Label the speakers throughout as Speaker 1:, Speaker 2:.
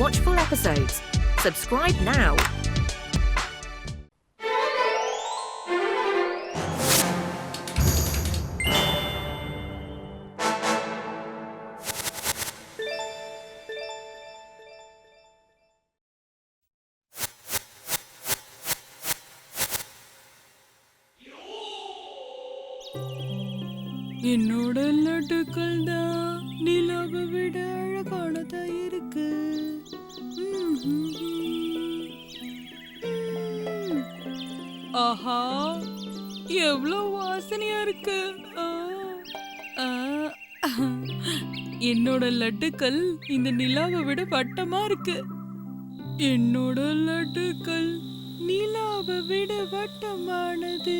Speaker 1: Watch full episodes. Subscribe now.
Speaker 2: என்னோட லட்டுக்கள் தான் நிலாவை விட அழகானதா இருக்கு. ஆஹா, எவ்வளவு வாசனையா இருக்கு. என்னோட லட்டுக்கள் இந்த நிலாவை விட வட்டமா இருக்கு. என்னோட லட்டுக்கள் நிலாவை விட வட்டமானது.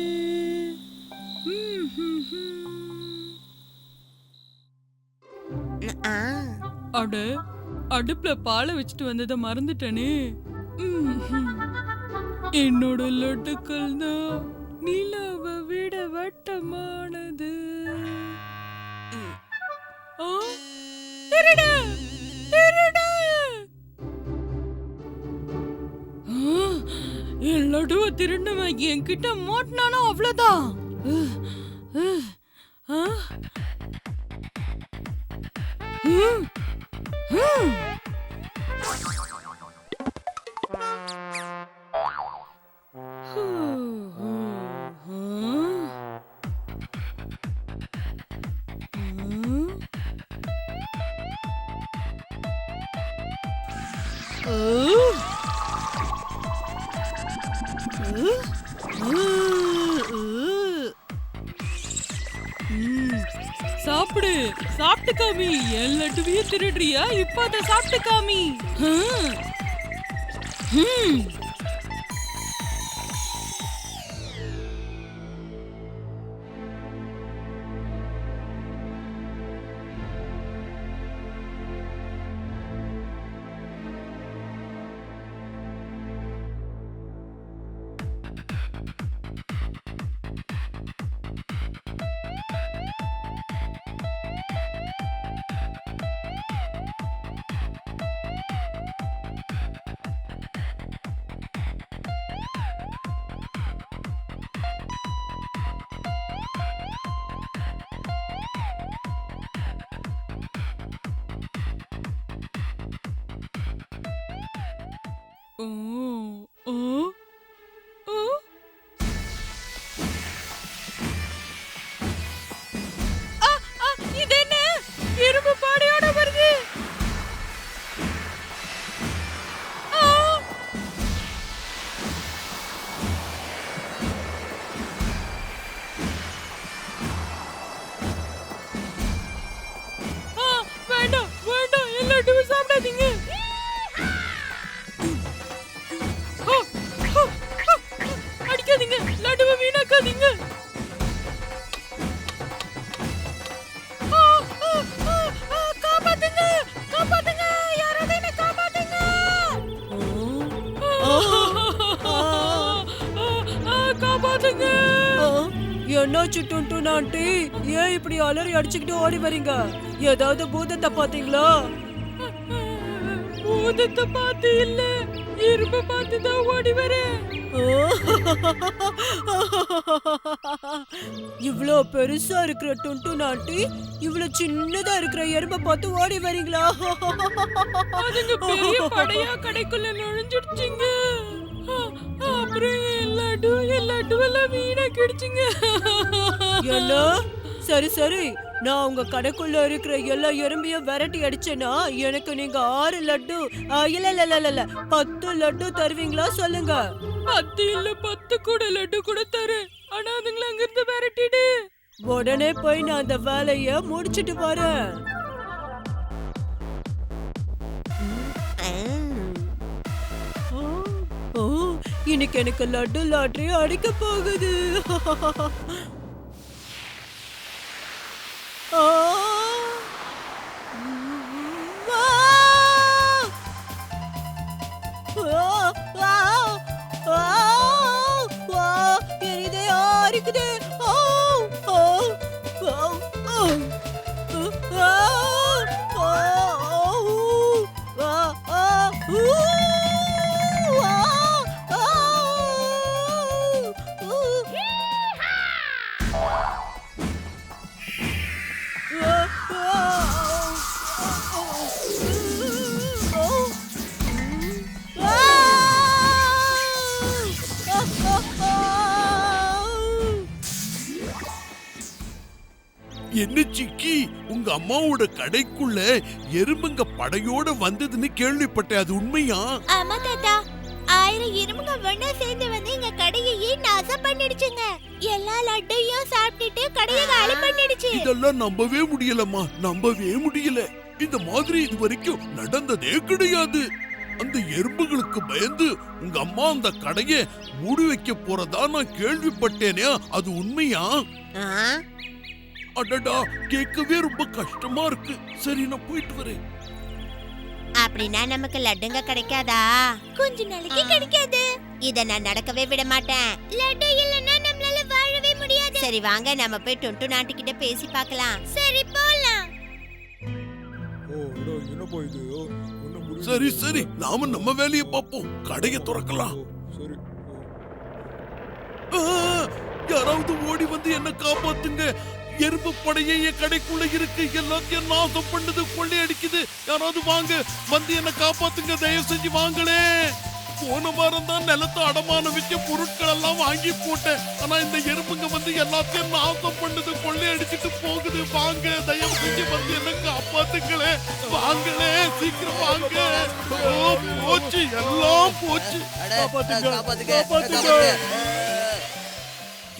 Speaker 2: அட, அடுப்புல பாலை வச்சுட்டு வந்ததை மறந்துட்டனே. என்னோட லட்டுக்கள் தான் நிலாவை விட வட்டமானது. திருட, திருட. என் லட்டுவை திருண்டவன் என்கிட்ட மாட்டினானோ அவ்வளவுதான். சாப்பிடு, சாப்பிட்டு காமி. என் லட்டுவையே திருடுறியா? இப்ப அத சாப்பிட்டு காமி. என்னாச்சு டுன்டுன் ஆண்டி? ஏன் இப்படி அலறி அடிச்சுக்கிட்டு ஓடி வரீங்க? ஏதாவது பூதத்தை பாத்தீங்களா? பூதத்தை பார்த்து இல்ல, இரும்ப பார்த்து தான் ஓடி வரேன். இவ்ளோ பெருசா இருக்கிற டுன்டுன் ஆண்டி இவ்ளோ சின்னதா இருக்கிற எறும்ப பார்த்து ஓடி வரீங்களா? அதுங்க பெரிய படையா கடைக்குள்ள நுழைஞ்சிடுச்சிங்க. அப்புறம் எல்லாட்டுவெல்லாம் வீணா கிடைச்சிங்க. சரி சரி, நான் உங்க கடைக்குள்ள இருக்கிற எல்லா எறும்பையும் விரட்டி அடிச்சேன்னா எனக்கு நீங்க 6 லட்டு இல்ல 10 லட்டு தருவீங்களா சொல்லுங்க. 10 இல்ல 10 கூட லட்டு கூட தரேன். ஆனா அதுங்களை அங்கிருந்து விரட்டிடு. உடனே போய் நான் அந்த வேலைய முடிச்சிட்டு வரேன். இன்னைக்கு எனக்கு லட்டு லாட்டரி அடிக்க போகுது.
Speaker 3: என்ன சிக்கி, உங்க அம்மாவோட கடைக்குள்ள எறும்புங்க படையோட வந்ததுன்னு கேள்விப்பட்டேன். அது உண்மையா?
Speaker 4: ஆமா தாத்தா, 1000 எறும்புங்க ஒண்ணா சேர்ந்து வந்து எங்க கடையையே நாசம் பண்ணிடுச்சுங்க. எல்லா லட்டையும் சாப்பிட்டுட்டு கடையை காலி பண்ணிடுச்சு.
Speaker 3: இதெல்லாம் நம்பவே முடியலம்மா, நம்பவே முடியல. இந்த மாதிரி இது வரைக்கும் நடந்ததே கிடையாது. அந்த எறும்புகளுக்கு பயந்து உங்க அம்மா அந்த கடையை மூடி வைக்க போறதா நான் கேள்விப்பட்டேனே, அது உண்மையா? அடடா, கேட்கவே ரொம்ப கஷ்டமா இருக்கு. சரி, நான் போயிட்டு வரேன்.
Speaker 4: அப்படின்னா நமக்கு லட்டுங்க கிடைக்காதா? கொஞ்ச நாளைக்கு கிடைக்காது. இத நான் நடக்கவே விட மாட்டேன். லட்டு இல்லனா நம்மளால வாழவே முடியாது. சரி வாங்க, நம்ம போய் டொண்டு நாட்டுக்கிட்ட பேசி பார்க்கலாம். சரி போலாம்.
Speaker 3: சரி சரி, நாம நம்ம வேலையை பார்ப்போம். கடையை திறக்கலாம். யாராவது ஓடி வந்து என்ன காப்பாத்துங்க. எறும்பு படையே என் கடைக்குள்ள இருக்கு. எல்லாத்தையும் நாசம் பண்ணுது, கொள்ளையடிக்குது. யாராவது வாங்க, வந்து என்ன காப்பாத்துங்க. தயவு செஞ்சு வாங்களே. போன வாரம் தான் நிலத்தை அடமானம் வச்ச பொருட்கள் எல்லாம் வாங்கி போட்டேன். ஆனா இந்த எறும்புங்க வந்து எல்லாத்தையும் நாசம் பண்ணுது, கொள்ளையடிச்சிட்டு போகுது. வாங்க, தயவு செஞ்சு வந்து என்ன காப்பாத்துங்களே. வாங்களே, சீக்கிரம் வாங்க. போச்சு, எல்லாம் போச்சு.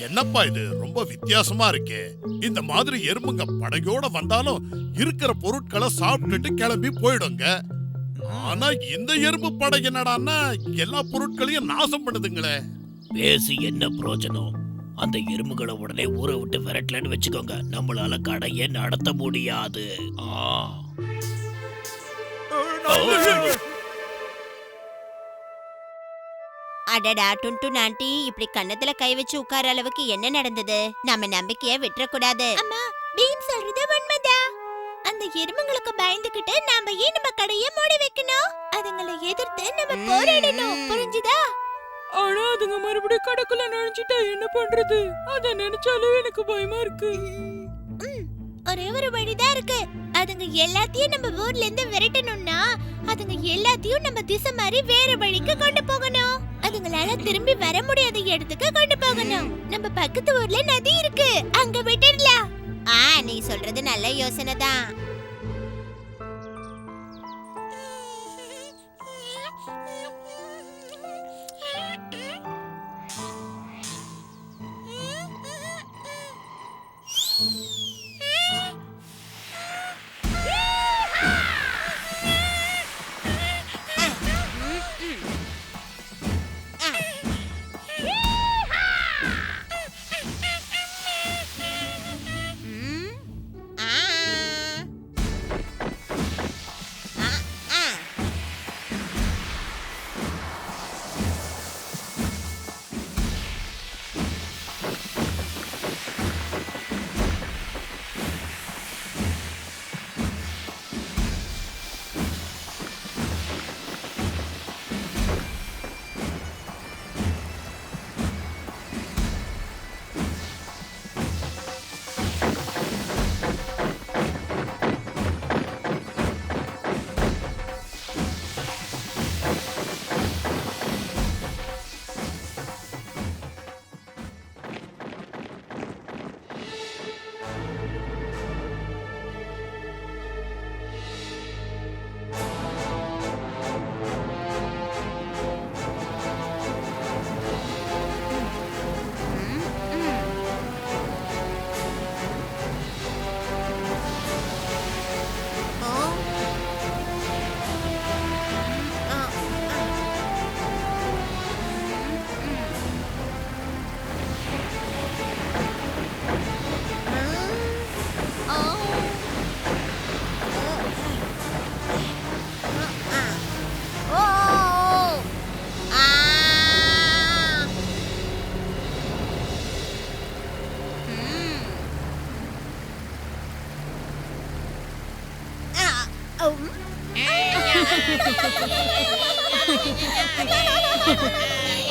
Speaker 3: என்னப்பா இது ரொம்ப வித்தியாசமா இருக்கே. இந்த மாதிரி எறும்புங்க படையோட வந்தாலும் இருக்கிற பொருட்களை சாப்பிட்டுட்டு கிளம்பி போயிடுங்க. ஆனா இந்த எறும்பு படை என்னடான்னா எல்லா பொருட்களையும் நாசம் பண்ணுதுங்களே.
Speaker 5: பேசி என்ன பிரயோஜனம்? அந்த எறும்புகளை உடனே ஊரை விட்டு விரட்டலன்னு வச்சுக்கோங்க, நம்மளால கடையை நடத்த முடியாது.
Speaker 4: அடடா டுண்டு நான்டி, இப்படி கன்னத்துல கை வச்சு உட்கார அளவுக்கு என்ன நடந்தது? நம்ம நம்பிக்கைய விட்டுறக்கூடாது. அம்மா, பீம் சொல்றது உண்மைதான். அந்த எறும்புங்களுக்கு பயந்துகிட்டு நாம ஏன் நம்ம கடையை மூடி வைக்கணும்? அதுங்களை எதிர்த்து நம்ம போராடணும், புரிஞ்சுதா?
Speaker 2: ஆனா அதுங்க மறுபடியும் கடைக்குள்ள நுழைஞ்சிட்டா என்ன பண்றது? அத நினைச்சாலும் எனக்கு பயமா இருக்கு.
Speaker 4: ஒரே ஒரு வழிதான் இருக்கு. அதுங்க எல்லாத்தையும் நம்ம ஊர்ல இருந்து விரட்டணும்னா அதுங்க எல்லாத்தையும் நம்ம திசை மாதிரி வேற வழிக்கு கொண்டு போகணும். அதுங்களால திரும்பி வர முடியாத இடத்துக்கு கொண்டு போகணும். நம்ம பக்கத்து ஊர்ல நதி இருக்கு, அங்க விட்டுடலாம். நீ சொல்றது நல்ல யோசனை தான்.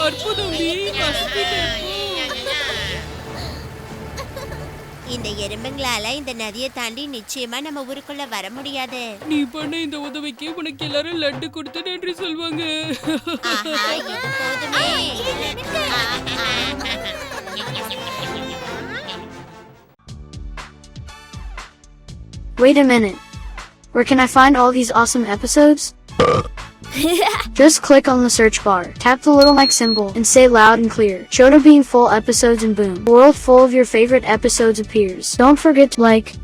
Speaker 2: அற்புதம் டி, கஷ்டிட்டேன்.
Speaker 4: இந்த எறும்புங்களால இந்த நதியை தாண்டி நிச்சயமா நம்ம ஊருக்குள்ள வர முடியாது.
Speaker 2: நீ பண்ண இந்த உதவிக்கு உனக்கு எல்லாரும் லட்டு கொடுத்து நன்றி சொல்வாங்க.
Speaker 4: ஆஹா, இது போதுமே.
Speaker 6: Wait a minute. Where can I find all these awesome episodes? Just click on the search bar, tap the little mic symbol, and say loud and clear, Shoto Bean full episodes, and boom, a world full of your favorite episodes appears. Don't forget to like,